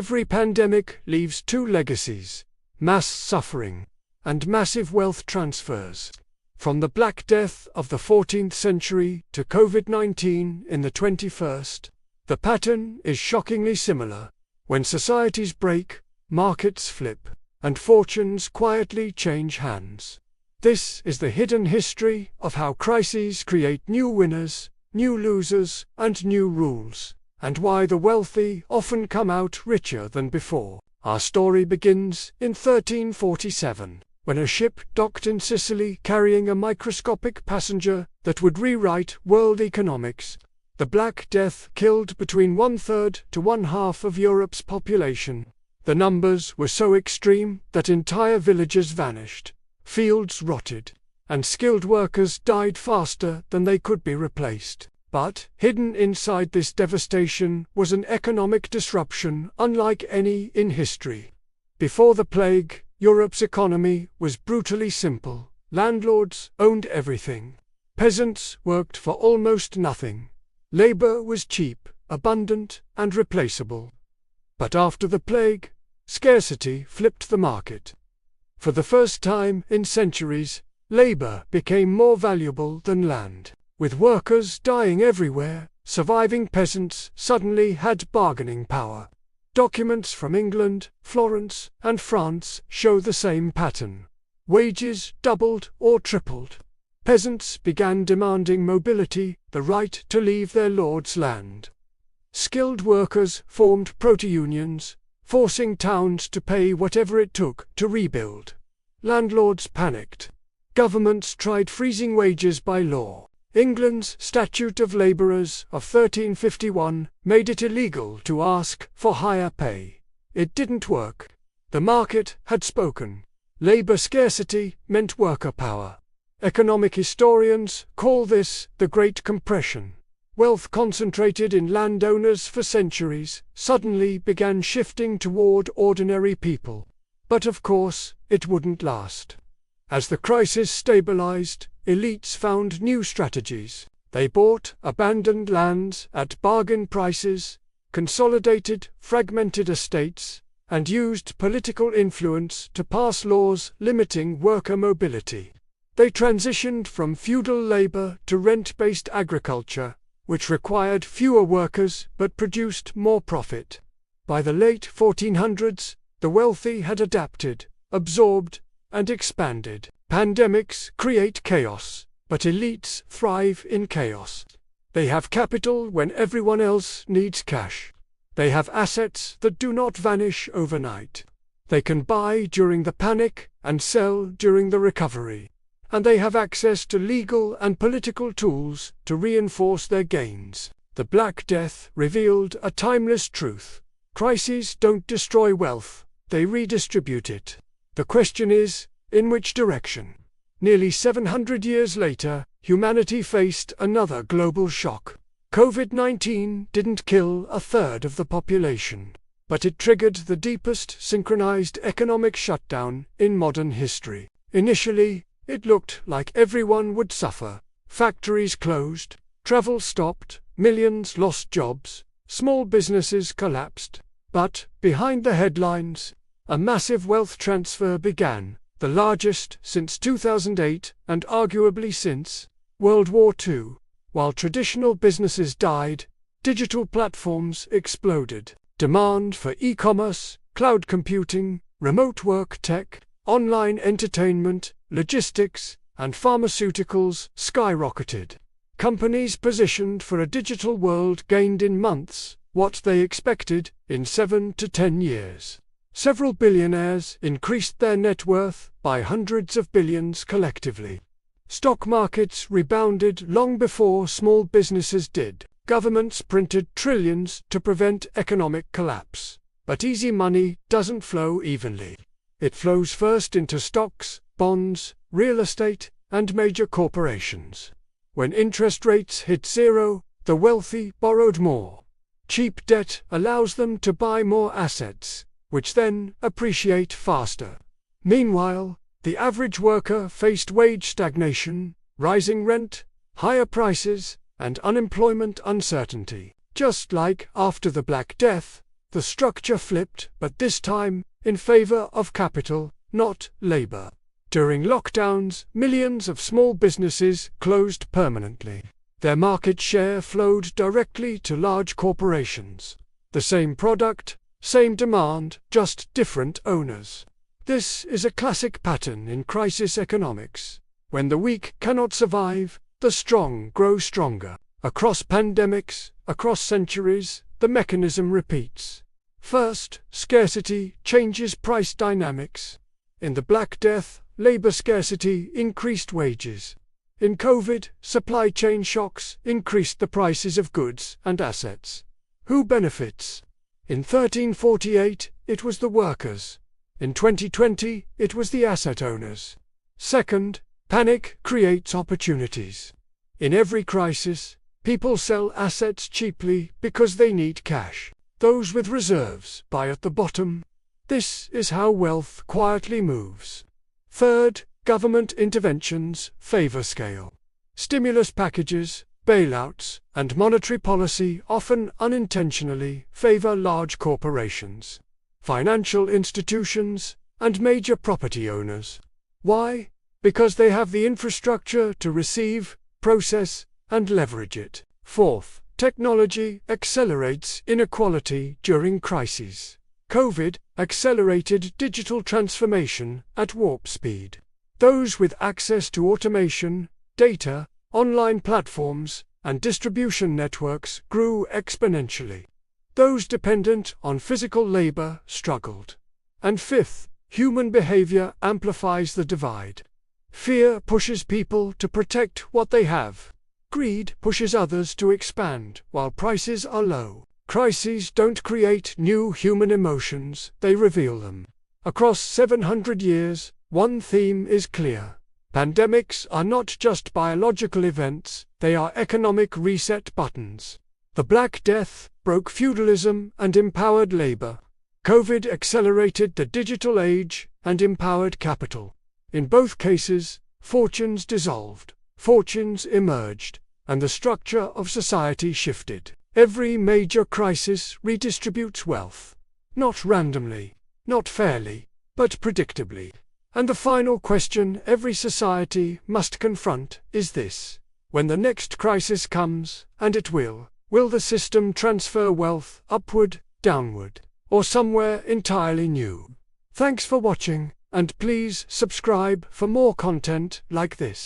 Every pandemic leaves two legacies: mass suffering and massive wealth transfers. From the Black Death of the 14th century to COVID-19 in the 21st, the pattern is shockingly similar. When societies break, markets flip, and fortunes quietly change hands. This is the hidden history of how crises create new winners, new losers, and new rules, and why the wealthy often come out richer than before. Our story begins in 1347, when a ship docked in Sicily carrying a microscopic passenger that would rewrite world economics. The Black Death killed between 1/3 to 1/2 of Europe's population. The numbers were so extreme that entire villages vanished, fields rotted, and skilled workers died faster than they could be replaced. But hidden inside this devastation was an economic disruption unlike any in history. Before the plague, Europe's economy was brutally simple. Landlords owned everything. Peasants worked for almost nothing. Labor was cheap, abundant, and replaceable. But after the plague, scarcity flipped the market. For the first time in centuries, labor became more valuable than land. With workers dying everywhere, surviving peasants suddenly had bargaining power. Documents from England, Florence, and France show the same pattern. Wages doubled or tripled. Peasants began demanding mobility, the right to leave their lord's land. Skilled workers formed proto-unions, forcing towns to pay whatever it took to rebuild. Landlords panicked. Governments tried freezing wages by law. England's Statute of Labourers of 1351 made it illegal to ask for higher pay. It didn't work. The market had spoken. Labour scarcity meant worker power. Economic historians call this the Great Compression. Wealth concentrated in landowners for centuries suddenly began shifting toward ordinary people. But of course, it wouldn't last. As the crisis stabilized, elites found new strategies. They bought abandoned lands at bargain prices, consolidated fragmented estates, and used political influence to pass laws limiting worker mobility. They transitioned from feudal labor to rent-based agriculture, which required fewer workers but produced more profit. By the late 1400s, the wealthy had adapted, absorbed, and expanded. Pandemics create chaos, but elites thrive in chaos. They have capital when everyone else needs cash. They have assets that do not vanish overnight. They can buy during the panic and sell during the recovery. And they have access to legal and political tools to reinforce their gains. The Black Death revealed a timeless truth. Crises don't destroy wealth, they redistribute it. The question is, in which direction? Nearly 700 years later, humanity faced another global shock. COVID-19 didn't kill 1/3 of the population, but it triggered the deepest synchronized economic shutdown in modern history. Initially, it looked like everyone would suffer. Factories closed, travel stopped, millions lost jobs, small businesses collapsed. But, behind the headlines, a massive wealth transfer began, the largest since 2008 and arguably since World War II. While traditional businesses died, digital platforms exploded. Demand for e-commerce, cloud computing, remote work tech, online entertainment, logistics, and pharmaceuticals skyrocketed. Companies positioned for a digital world gained in months what they expected in 7 to 10 years. Several billionaires increased their net worth by hundreds of billions collectively. Stock markets rebounded long before small businesses did. Governments printed trillions to prevent economic collapse. But easy money doesn't flow evenly. It flows first into stocks, bonds, real estate, and major corporations. When interest rates hit zero, the wealthy borrowed more. Cheap debt allows them to buy more assets, which then appreciate faster. Meanwhile, the average worker faced wage stagnation, rising rent, higher prices, and unemployment uncertainty. Just like after the Black Death, The structure flipped, but this time in favor of capital, not labor. During lockdowns, millions of small businesses closed permanently. Their market share flowed directly to large corporations. The same product, same demand, just different owners. This is a classic pattern in crisis economics. When the weak cannot survive, the strong grow stronger. Across pandemics, across centuries, the mechanism repeats. First, scarcity changes price dynamics. In the Black Death, labor scarcity increased wages. In COVID, supply chain shocks increased the prices of goods and assets. Who benefits? In 1348, it was the workers. In 2020, it was the asset owners. Second, panic creates opportunities. In every crisis, people sell assets cheaply because they need cash. Those with reserves buy at the bottom. This is how wealth quietly moves. Third, government interventions favor scale. Stimulus packages, bailouts, and monetary policy often unintentionally favor large corporations, financial institutions, and major property owners. Why? Because they have the infrastructure to receive, process, and leverage it. Fourth, technology accelerates inequality during crises. COVID accelerated digital transformation at warp speed. Those with access to automation, data, online platforms, and distribution networks grew exponentially. Those dependent on physical labor struggled. And fifth, human behavior amplifies the divide. Fear pushes people to protect what they have. Greed pushes others to expand while prices are low. Crises don't create new human emotions, they reveal them. Across 700 years, one theme is clear. Pandemics are not just biological events, they are economic reset buttons. The Black Death broke feudalism and empowered labor. COVID accelerated the digital age and empowered capital. In both cases, fortunes dissolved, fortunes emerged, and the structure of society shifted. Every major crisis redistributes wealth. Not randomly, not fairly, but predictably. And the final question every society must confront is this. When the next crisis comes, and it will the system transfer wealth upward, downward, or somewhere entirely new? Thanks for watching, and please subscribe for more content like this.